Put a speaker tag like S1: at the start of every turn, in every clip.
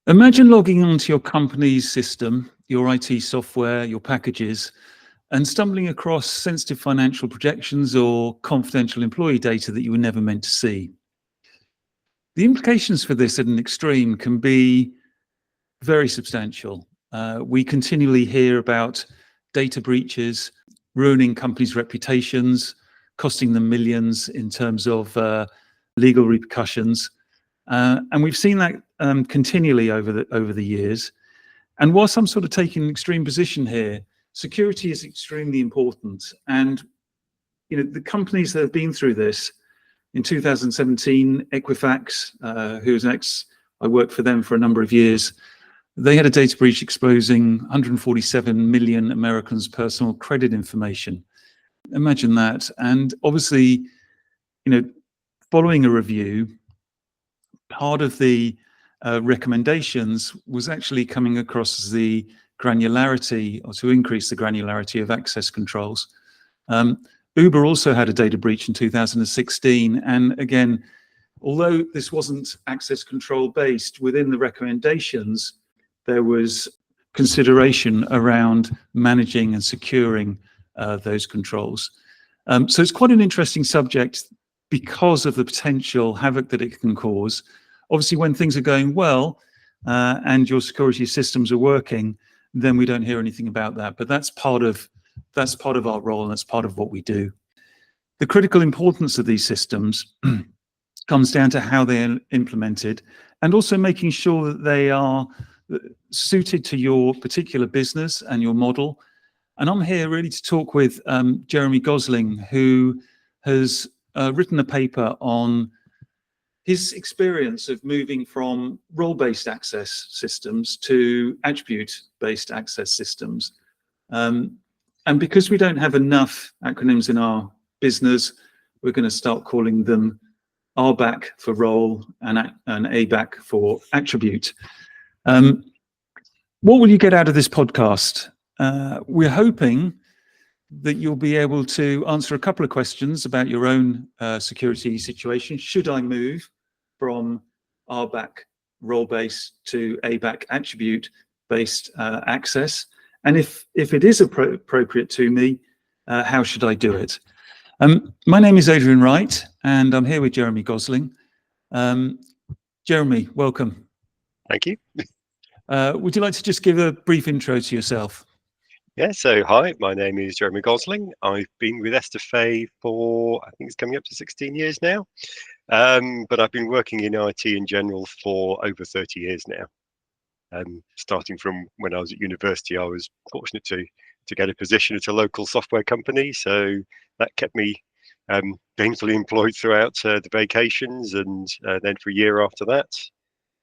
S1: Imagine logging onto your company's system, your IT software, your packages, and stumbling across sensitive financial projections or confidential employee data that you were never meant to see. The implications for this at an extreme can be very substantial. We continually hear about data breaches, ruining companies' reputations, costing them millions in terms of legal repercussions. And we've seen that continually over the years. And whilst I'm sort of taking an extreme position here, security is extremely important. And the companies that have been through this, in 2017, Equifax, who's I worked for them for a number of years, they had a data breach exposing 147 million Americans' personal credit information. Imagine that. And obviously, following a review, part of the recommendations was actually coming across the granularity, or to increase the granularity of access controls. Uber also had a data breach in 2016. And again, although this wasn't access control based, within the recommendations, there was consideration around managing and securing those controls. So it's quite an interesting subject because of the potential havoc that it can cause. Obviously, when things are going well and your security systems are working, then we don't hear anything about that. But that's part of our role, and that's part of what we do. The critical importance of these systems comes down to how they're implemented, and also making sure that they are suited to your particular business and your model. And I'm here really to talk with Jeremy Gosling, who has written a paper on his experience of moving from role-based access systems to attribute-based access systems. And because we don't have enough acronyms in our business, we're going to start calling them RBAC for role and ABAC for attribute. What will you get out of this podcast? We're hoping that you'll be able to answer a couple of questions about your own security situation. Should I move from RBAC role-based to ABAC attribute-based access? And if it is appropriate to me, how should I do it? My name is Adrian Wright, and I'm here with Jeremy Gosling. Jeremy, welcome.
S2: Thank you.
S1: Would you like to just give a brief intro to yourself?
S2: Yeah, so hi, my name is Jeremy Gosling. I've been with Estafet for, I think it's coming up to 16 years now. But I've been working in IT in general for over 30 years now. Starting from when I was at university, I was fortunate to get a position at a local software company. So that kept me gainfully employed throughout the vacations, and then for a year after that,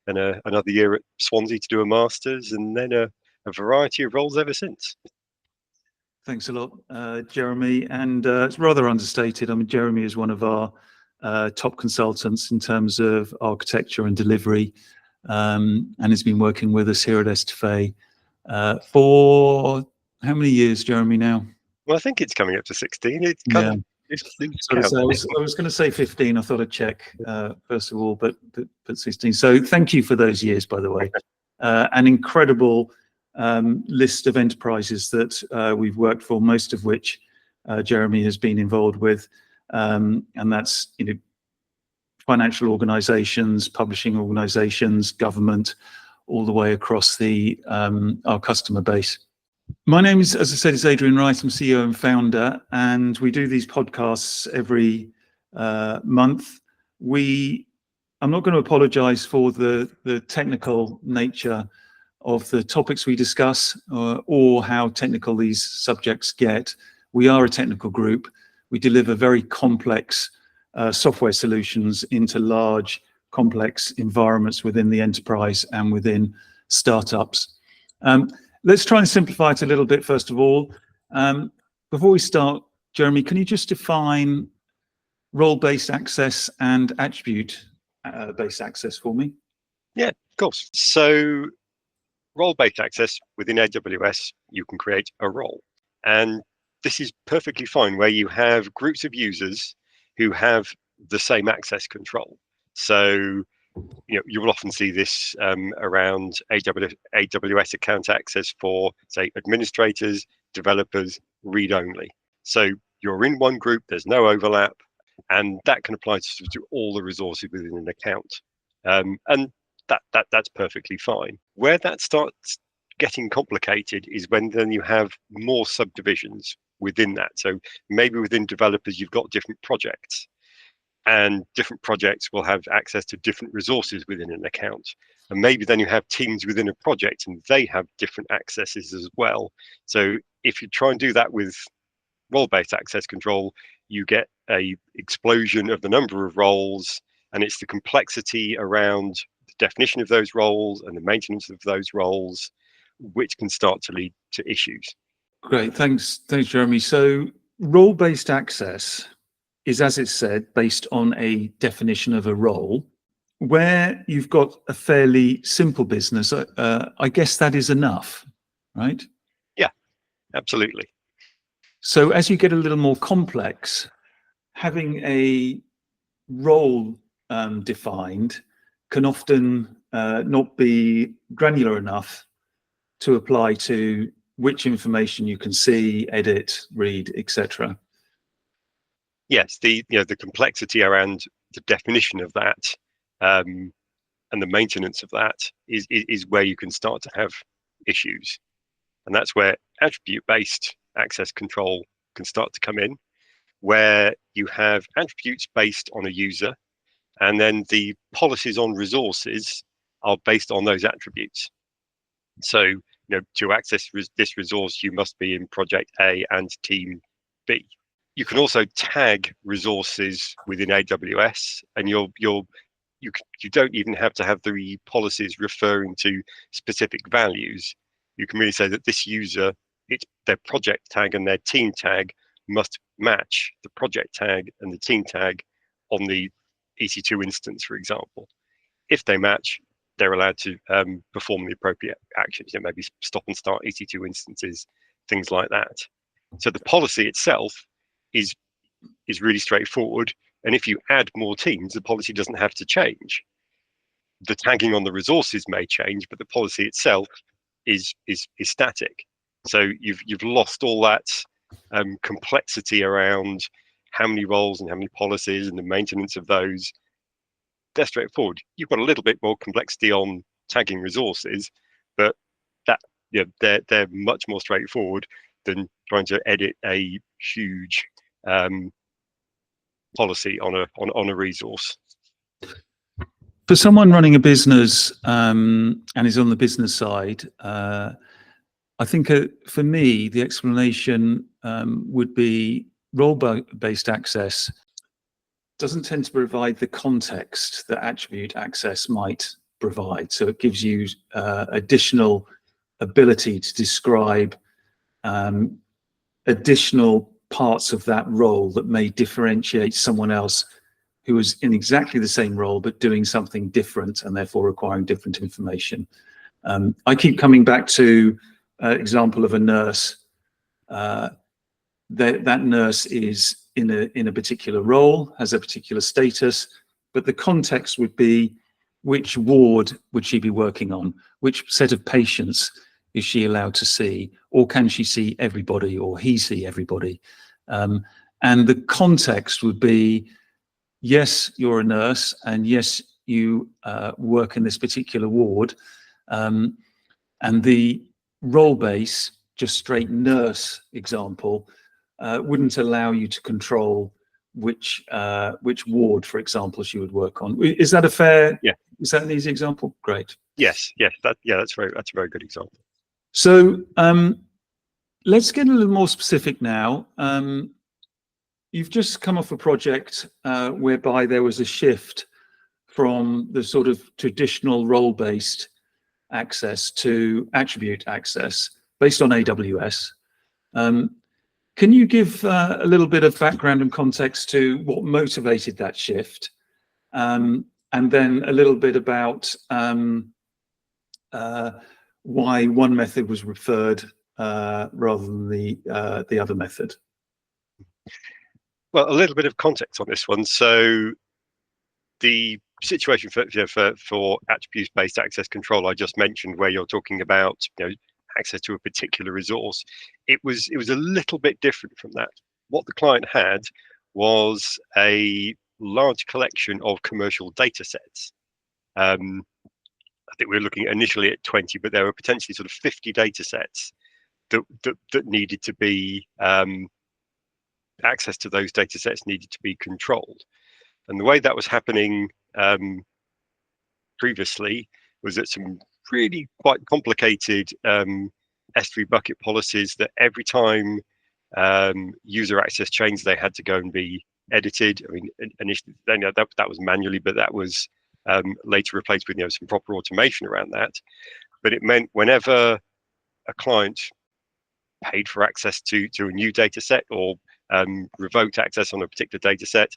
S2: and another year at Swansea to do a master's, and then a variety of roles ever since.
S1: Thanks a lot, Jeremy. And it's rather understated. I mean, Jeremy is one of our top consultants in terms of architecture and delivery, and has been working with us here at Estafet for how many years, Jeremy, now?
S2: Well, I think it's coming up to 16. It's
S1: yeah.
S2: I
S1: was going to say 15. I thought I'd check first of all, but 16. So thank you for those years, by the way. An incredible list of enterprises that we've worked for, most of which Jeremy has been involved with, and that's financial organizations, publishing organizations, government, all the way across our customer base. My name is, as I said, is Adrian Wright. I'm CEO and founder, and we do these podcasts every month. I'm not going to apologize for the technical nature of the topics we discuss or how technical these subjects get. We are a technical group. We deliver very complex software solutions into large, complex environments within the enterprise and within startups. Let's try and simplify it a little bit, first of all. Before we start, Jeremy, can you just define role-based access and attribute-based access for me?
S2: Yeah, of course. So role-based access within AWS, you can create a role. And this is perfectly fine where you have groups of users who have the same access control. So you will often see this around AWS account access for, say, administrators, developers, read-only. So you're in one group, there's no overlap, and that can apply to all the resources within an account. And that's perfectly fine. Where that starts getting complicated is when then you have more subdivisions within that. So maybe within developers, you've got different projects, and different projects will have access to different resources within an account. And maybe then you have teams within a project and they have different accesses as well. So if you try and do that with role-based access control, you get a explosion of the number of roles, and it's the complexity around the definition of those roles and the maintenance of those roles, which can start to lead to issues.
S1: Great, thanks, Jeremy. So role-based access is, as it said, based on a definition of a role. Where you've got a fairly simple business, I guess that is enough, right?
S2: Yeah, absolutely.
S1: So as you get a little more complex, having a role defined can often not be granular enough to apply to which information you can see, edit, read, etc.
S2: Yes, the complexity around the definition of that and the maintenance of that is where you can start to have issues, and that's where attribute-based access control can start to come in, where you have attributes based on a user, and then the policies on resources are based on those attributes. So, to access this resource, you must be in project A and team B. You can also tag resources within AWS, and you don't even have to have the policies referring to specific values. You can really say that this user, their project tag and their team tag must match the project tag and the team tag on the EC2 instance, for example. If they match, they're allowed to perform the appropriate actions, maybe stop and start EC2 instances, things like that. So the policy itself is really straightforward. And if you add more teams, the policy doesn't have to change. The tagging on the resources may change, but the policy itself is static. So you've lost all that complexity around how many roles and how many policies and the maintenance of those. They're straightforward. You've got a little bit more complexity on tagging resources, but they're much more straightforward than trying to edit a huge policy on a resource.
S1: For someone running a business and is on the business side, I think for me, the explanation would be role-based access doesn't tend to provide the context that attribute access might provide. So it gives you additional ability to describe additional parts of that role that may differentiate someone else who is in exactly the same role but doing something different and therefore requiring different information. I keep coming back to an example of a nurse. That nurse is in a particular role, has a particular status, but the context would be which ward would she be working on, which set of patients is she allowed to see, or can she see everybody, or he see everybody? And the context would be, yes, you're a nurse, and yes, you work in this particular ward, and the role base, just straight nurse example, wouldn't allow you to control which ward, for example, she would work on. Is that a fair?
S2: Yeah.
S1: Is that an easy example? Great.
S2: Yes. That's a very good example.
S1: So let's get a little more specific now. You've just come off a project whereby there was a shift from the sort of traditional role-based access to attribute access based on AWS. Can you give a little bit of background and context to what motivated that shift? And then a little bit about why one method was preferred rather than the other method?
S2: Well, a little bit of context on this one. So the situation for attribute-based access control I just mentioned, where you're talking about access to a particular resource, it was a little bit different from that. What the client had was a large collection of commercial data sets. I think we were looking initially at 20, but there were potentially sort of 50 data sets that needed to be access to those data sets needed to be controlled. And the way that was happening previously was that some really quite complicated S3 bucket policies that every time user access changed, they had to go and be edited. I mean, initially, that was manually, but that was later replaced with some proper automation around that. But it meant whenever a client paid for access to a new data set or revoked access on a particular data set,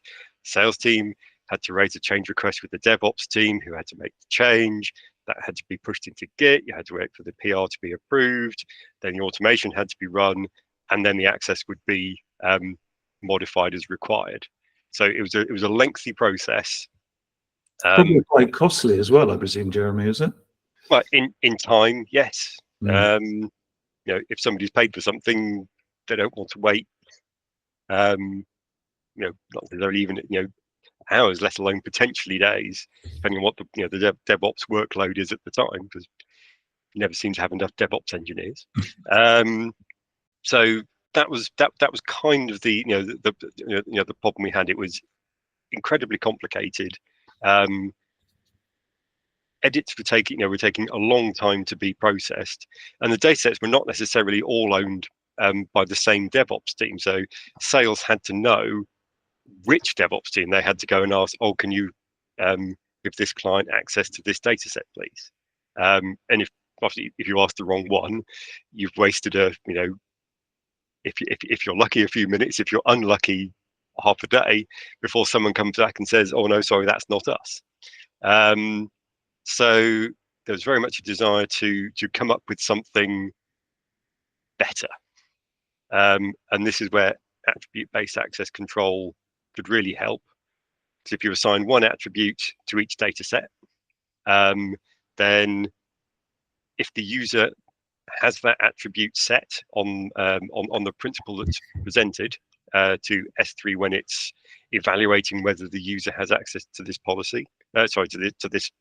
S2: sales team had to raise a change request with the DevOps team, who had to make the change. That had to be pushed into Git. You had to wait for the PR to be approved. Then the automation had to be run, and then the access would be modified as required. So it was a lengthy process.
S1: Probably quite costly as well, I presume, Jeremy, is it?
S2: Well, in time, yes. If somebody's paid for something, they don't want to wait. Not necessarily even hours, let alone potentially days, depending on what the DevOps workload is at the time, because you never seem to have enough DevOps engineers. So that was kind of the problem we had. It was incredibly complicated. Edits were taking a long time to be processed, and the data sets were not necessarily all owned by the same DevOps team. So sales had to know which DevOps team they had to go and ask, oh, can you give this client access to this data set, please? And if you ask the wrong one, you've wasted if you're lucky, a few minutes. If you're unlucky, half a day before someone comes back and says, oh no, sorry, that's not us. So there was very much a desire to come up with something better. And this is where attribute-based access control could really help. Because if you assign one attribute to each data set, then if the user has that attribute set on the principle that's presented to S3 when it's evaluating whether the user has access to this policy, to this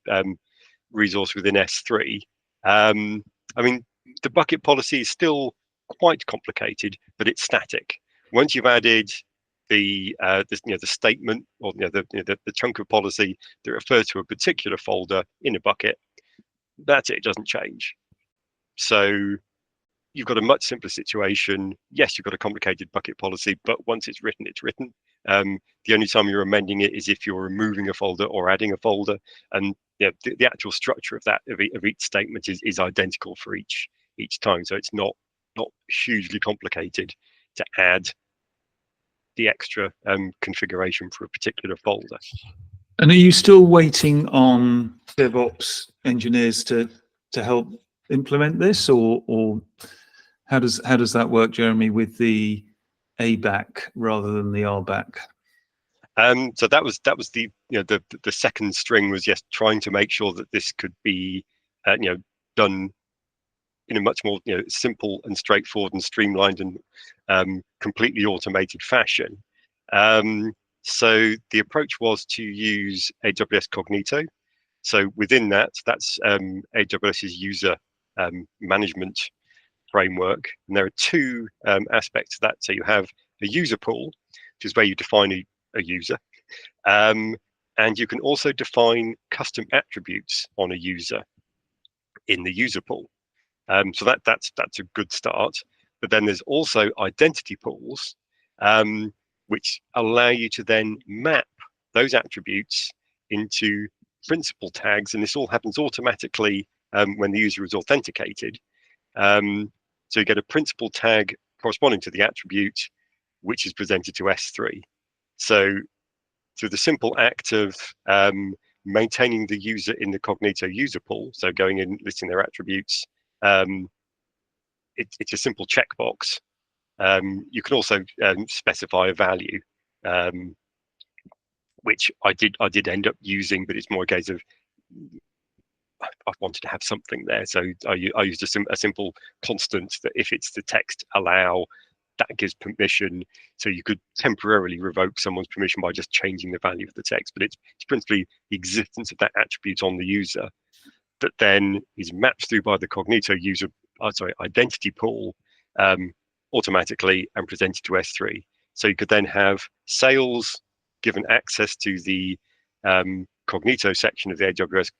S2: resource within S3. I mean, the bucket policy is still quite complicated, but it's static. Once you've added the statement or the chunk of policy that refers to a particular folder in a bucket, that's it. It doesn't change. So you've got a much simpler situation. Yes, you've got a complicated bucket policy, but once it's written, it's written. The only time you're amending it is if you're removing a folder or adding a folder, and the actual structure of each statement is identical for each time. So it's not hugely complicated to add the extra configuration for a particular folder.
S1: And are you still waiting on DevOps engineers to help implement this, or how does that work, Jeremy, with the ABAC rather than the RBAC?
S2: So that was the the second string was trying to make sure that this could be done in a much more simple and straightforward and streamlined and completely automated fashion. So the approach was to use AWS Cognito. So within that's AWS's user management framework, and there are two aspects to that. So you have a user pool, which is where you define a user, and you can also define custom attributes on a user in the user pool. So that's a good start. But then there's also identity pools, which allow you to then map those attributes into principal tags, and this all happens automatically when the user is authenticated. So you get a principal tag corresponding to the attribute, which is presented to S3. So through the simple act of maintaining the user in the Cognito user pool, so going in, listing their attributes, it's a simple checkbox. You can also specify a value. which I did end up using, but it's more a case of I wanted to have something there, so I used a simple constant that if it's the text allow, that gives permission, so you could temporarily revoke someone's permission by just changing the value of the text. But it's principally the existence of that attribute on the user that then is mapped through by the Cognito user, identity pool automatically and presented to S3. So you could then have sales given access to the Cognito section of the AWS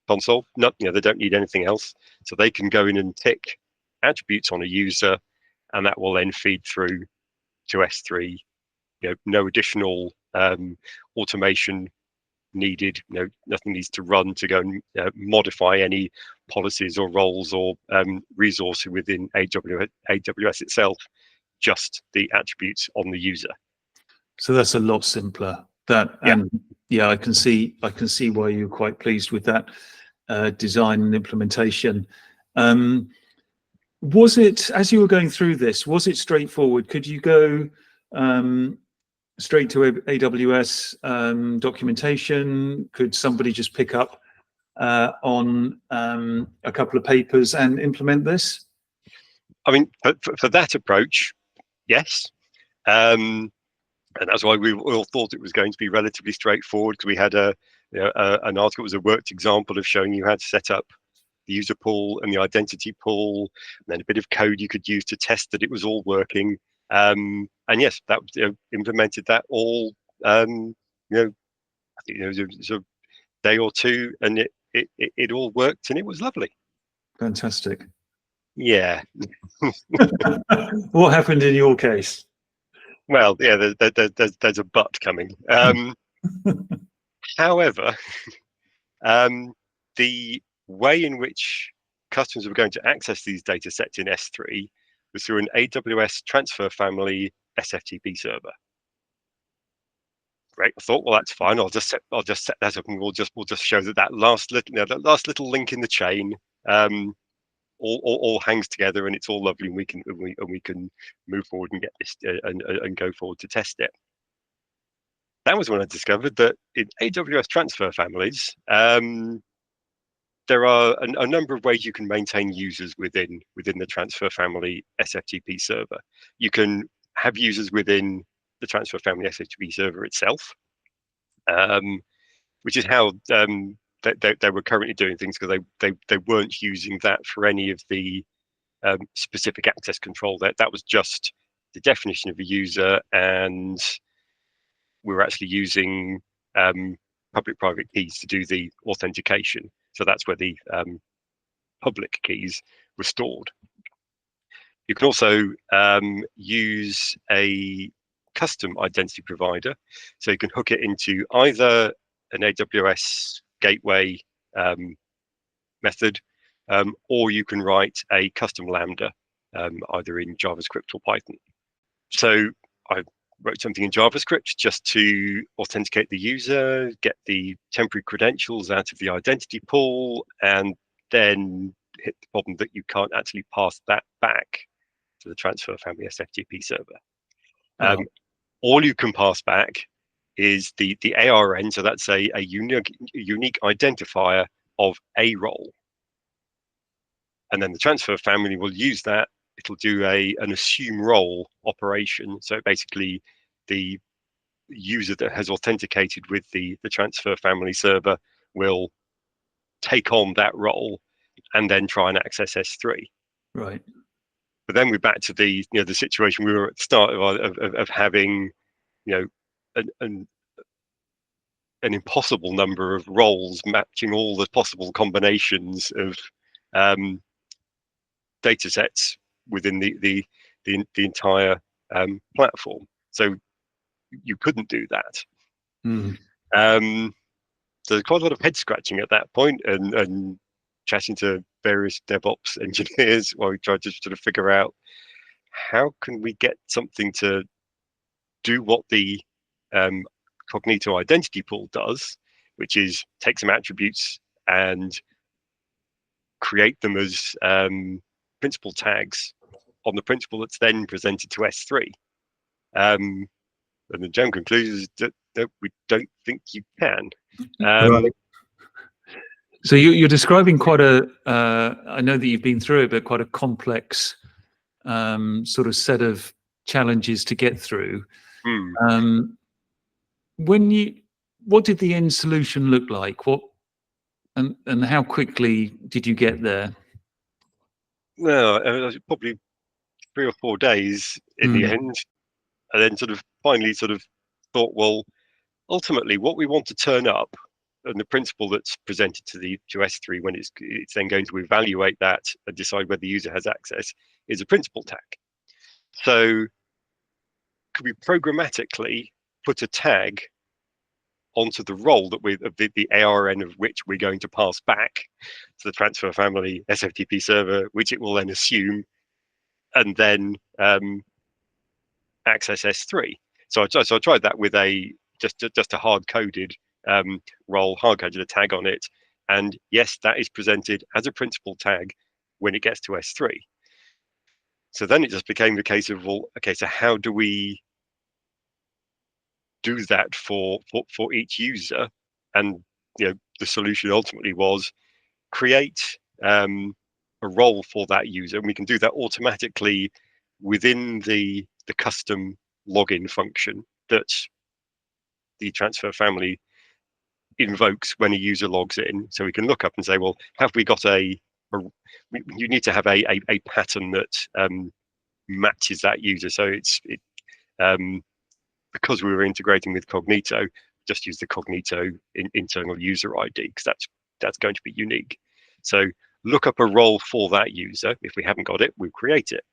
S2: console. They don't need anything else, so they can go in and tick attributes on a user, and that will then feed through to S3. No additional automation needed. Nothing needs to run to go and modify any policies or roles or resources within AWS itself. Just the attributes on the user.
S1: So that's a lot simpler. And yeah, I can see why you're quite pleased with that design and implementation. Was it, as you were going through this, was it straightforward? Could you go straight to AWS documentation? Could somebody just pick up on a couple of papers and implement this?
S2: I mean, for that approach, yes. And that's why we all thought it was going to be relatively straightforward, because we had an article. It was a worked example of showing you how to set up the user pool and the identity pool, and then a bit of code you could use to test that it was all working. And yes, that implemented that all. I think it was a day or two, and it all worked, and it was lovely.
S1: Fantastic.
S2: Yeah.
S1: What happened in your case?
S2: Well, yeah, there's a but coming. However, the way in which customers were going to access these data sets in S3 was through an AWS transfer family SFTP server. Great. I thought, well, that's fine. I'll just set that up, and we'll just show that last little link in the chain all hangs together, and it's all lovely, and we can move forward and get this and go forward to test it. That was when I discovered that in AWS transfer families, there are a number of ways you can maintain users within the transfer family SFTP server. You can have users within the transfer family SFTP server itself, which is how they were currently doing things, because they weren't using that for any of the specific access control. That was just the definition of a user, and we were actually using public-private keys to do the authentication. So that's where the public keys were stored. You can also use a custom identity provider. So you can hook it into either an AWS gateway method, or you can write a custom Lambda, either in JavaScript or Python. So I wrote something in JavaScript just to authenticate the user, get the temporary credentials out of the identity pool, and then hit the problem that you can't actually pass that back to the transfer family SFTP server. All you can pass back is the ARN, so that's a unique identifier of a role. And then the transfer family will use that. It'll do an assume role operation. So basically, the user that has authenticated with the transfer family server will take on that role and then try and access S3.
S1: Right.
S2: But then we're back to the situation we were at the start of having an impossible number of roles matching all the possible combinations of data sets within the entire platform. So you couldn't do that. So there's quite a lot of head scratching at that point, and chatting to various DevOps engineers while we tried to sort of figure out how can we get something to do what the Cognito identity pool does, which is take some attributes and create them as principal tags on the principal that's then presented to S3. And the general conclusion is that no, we don't think you can.
S1: Right. So you're describing quite a, I know that you've been through it, but quite a complex sort of set of challenges to get through.
S2: Hmm.
S1: What did the end solution look like? And how quickly did you get there?
S2: Well, it was probably 3 or 4 days in the end, and then sort of finally sort of thought, well, ultimately what we want to turn up, and the principle that's presented to S3 when it's then going to evaluate that and decide whether the user has access, is a principal tag. So could we programmatically put a tag onto the role that the ARN of which we're going to pass back to the transfer family SFTP server, which it will then assume and then access S3. So I tried that with just a hard-coded role, hard-coded a tag on it, and yes, that is presented as a principal tag when it gets to S3. So then it just became the case of, well, okay, so how do we do that for each user? And the solution ultimately was create a role for that user, and we can do that automatically within the custom login function that the transfer family invokes when a user logs in. So we can look up and say, well, have we got you need to have a pattern that matches that user. So because we were integrating with Cognito, just use the Cognito internal user ID, because that's going to be unique. So look up a role for that user. If we haven't got it, we'll create it.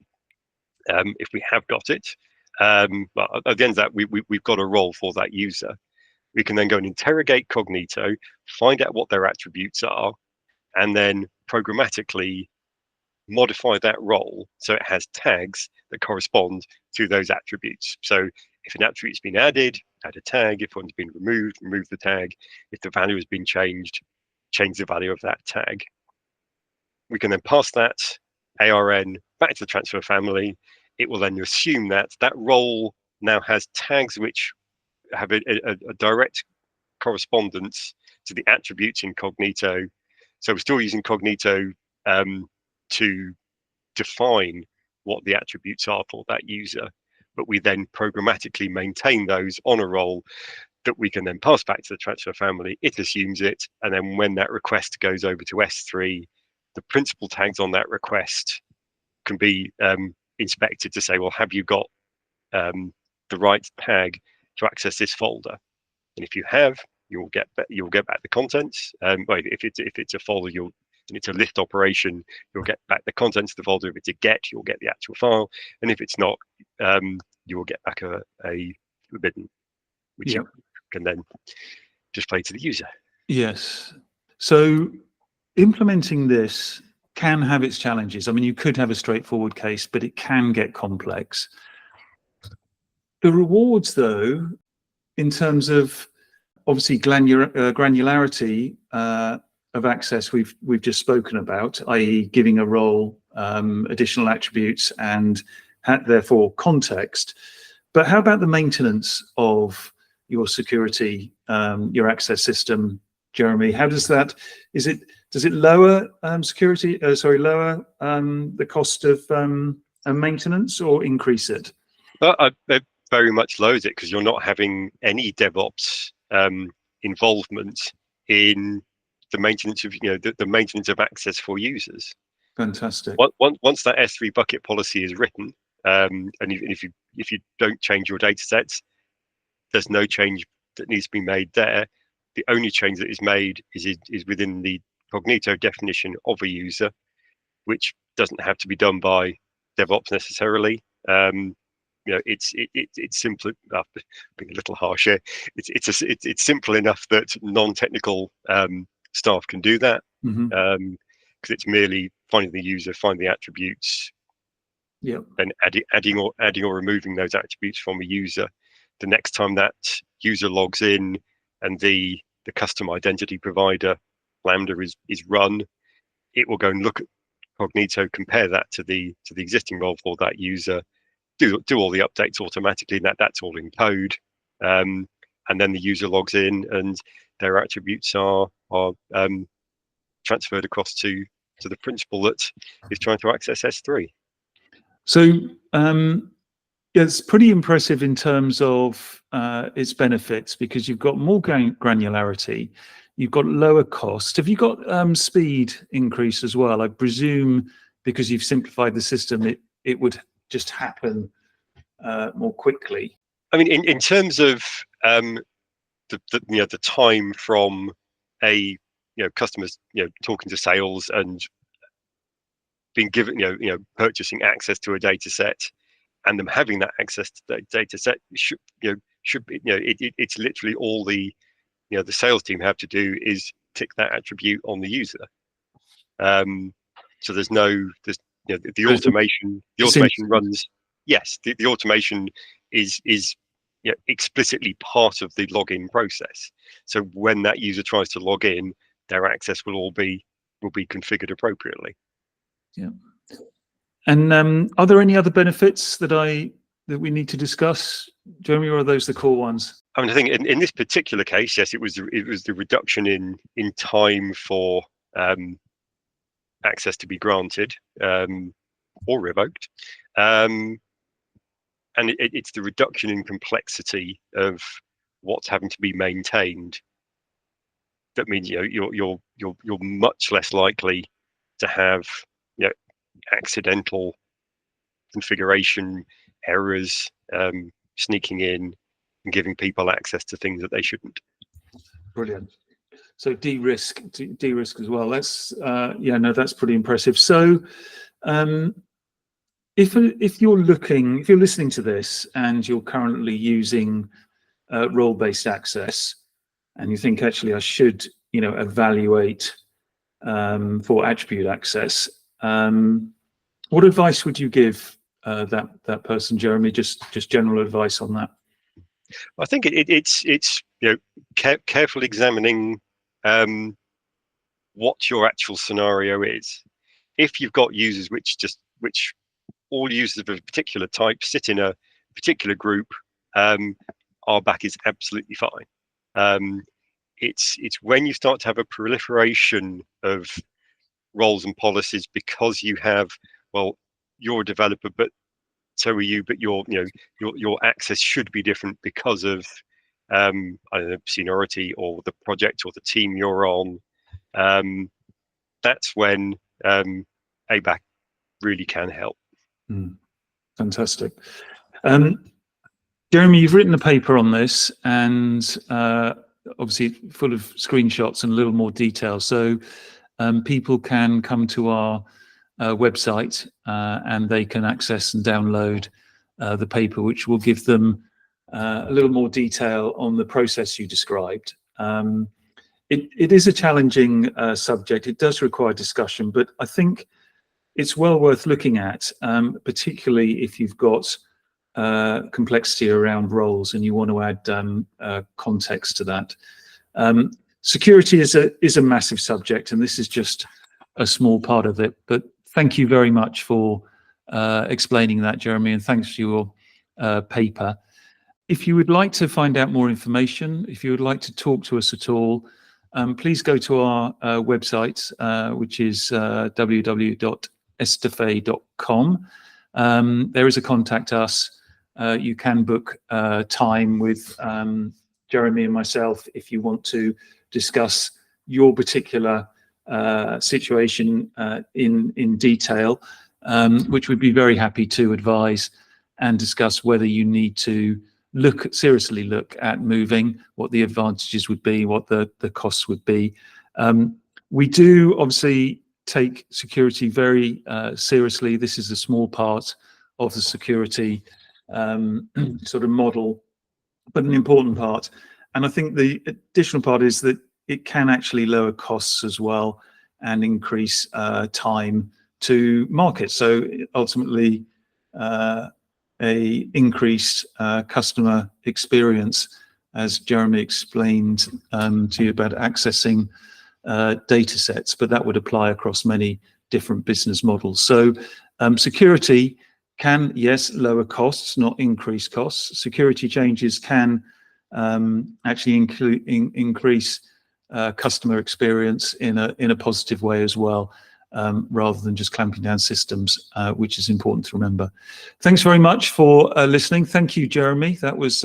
S2: If we have got it, but at the end of that, we've got a role for that user. We can then go and interrogate Cognito, find out what their attributes are, and then programmatically modify that role so it has tags that correspond to those attributes. So if an attribute's been added, add a tag. If one's been removed, remove the tag. If the value has been changed, change the value of that tag. We can then pass that ARN back to the transfer family. It will then assume that that role now has tags which have a direct correspondence to the attributes in Cognito. So we're still using Cognito to define what the attributes are for that user, but we then programmatically maintain those on a role that we can then pass back to the transfer family. It assumes it, and then when that request goes over to S3, the principal tags on that request can be inspected to say, well, have you got the right tag to access this folder? And if you have, you'll get back the contents. Well, if it's a folder, and it's a list operation, you'll get back the contents of the folder. If it's a get, you'll get the actual file, and if it's not, you will get back a forbidden, which you can then display to the user.
S1: Yes. So implementing this can have its challenges. I mean, you could have a straightforward case, but it can get complex. The rewards, though, in terms of obviously granularity of access we've just spoken about, i.e. giving a role additional attributes and therefore context. But how about the maintenance of your security, your access system, Jeremy? How does that, does it lower lower the cost of maintenance or increase it?
S2: It very much lowers it, because you're not having any DevOps involvement in the maintenance of the maintenance of access for users.
S1: Fantastic.
S2: Once that S3 bucket policy is written, and if you don't change your data sets, there's no change that needs to be made there. The only change that is made is within the Cognito definition of a user, which doesn't have to be done by DevOps necessarily. It's simple. Being a little harsh here, it's simple enough that non-technical staff can do that, because it's merely finding the user, find the attributes, then adding or removing those attributes from a user. The next time that user logs in and the custom identity provider Lambda is run, it will go and look at Cognito, compare that to the existing role for that user, do all the updates automatically, and that's all in code. and then the user logs in, and their attributes are transferred across to the principal that is trying to access S3.
S1: So it's pretty impressive in terms of its benefits, because you've got more granularity, you've got lower cost. Have you got speed increase as well? I presume because you've simplified the system, it would just happen more quickly.
S2: I mean, in terms of the time from a customers talking to sales and being given purchasing access to a data set, and them having that access to the data set should be it's literally all the sales team have to do is tick that attribute on the user. So there's the automation runs. Yes, the automation is explicitly part of the login process. So when that user tries to log in, their access will be configured appropriately.
S1: Yeah. And are there any other benefits that we need to discuss, Jeremy, or are those the core ones?
S2: I mean, I think in this particular case, yes, it was the reduction in time for access to be granted or revoked, and it's the reduction in complexity of what's having to be maintained. That means you're much less likely to have accidental configuration errors sneaking in and giving people access to things that they shouldn't.
S1: Brilliant. So de-risk as well. That's that's pretty impressive. So if you're listening to this and you're currently using role-based access, and you think, actually I should evaluate for attribute access, what advice would you give that person, Jeremy? Just general advice on that.
S2: I think it's carefully examining what your actual scenario is. If you've got users which all users of a particular type sit in a particular group, RBAC is absolutely fine. It's when you start to have a proliferation of roles and policies, because you have, well, you're a developer, but so are you, but your access should be different because of I don't know, seniority or the project or the team you're on. That's when ABAC really can help.
S1: Fantastic. Jeremy, you've written a paper on this, and obviously full of screenshots and a little more detail. So people can come to our website and they can access and download the paper, which will give them a little more detail on the process you described. It is a challenging subject. It does require discussion, but I think it's well worth looking at, particularly if you've got complexity around roles and you want to add context to that. Security is a massive subject, and this is just a small part of it. But thank you very much for explaining that, Jeremy, and thanks for your paper. If you would like to find out more information, if you would like to talk to us at all, please go to our website, which is www.estafet.com. There is a contact us. You can book time with Jeremy and myself if you want to discuss your particular situation in detail, which we'd be very happy to advise and discuss whether you need to seriously look at moving, what the advantages would be, what the costs would be. We do obviously take security very seriously. This is a small part of the security sort of model, but an important part. And I think the additional part is that it can actually lower costs as well and increase time to market. So ultimately, a increased customer experience, as Jeremy explained to you about accessing data sets, but that would apply across many different business models. So security can, yes, lower costs, not increase costs. Security changes can actually increase customer experience in a positive way as well, rather than just clamping down systems, which is important to remember. Thanks very much for listening. Thank you, Jeremy. That was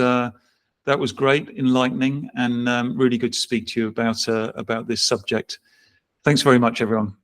S1: great, enlightening, and really good to speak to you about this subject. Thanks very much, everyone.